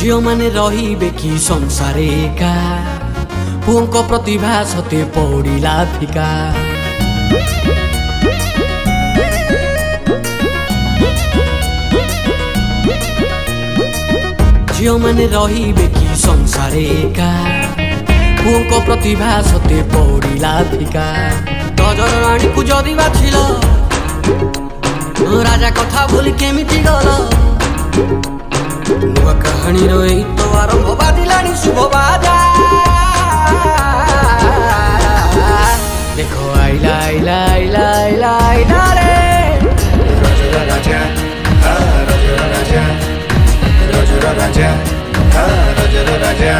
झियो माने रहिबे कि संसारे एका पुओंको प्रतिभा सते पौड़िला फिका झियो माने रहिबे कि संसारे एका पुओंको प्रतिभा सते पौड़िला फिका गजर राणी को जदि बाछिल राजा कथा बोली केमिति गल नुआ कहानी रही तो आरंभ बाजिलानी शुभ बाजा देखो आइला आइला आइला आइला आइला रे राजा राजा राजा राजा राजा राजा राजा राजा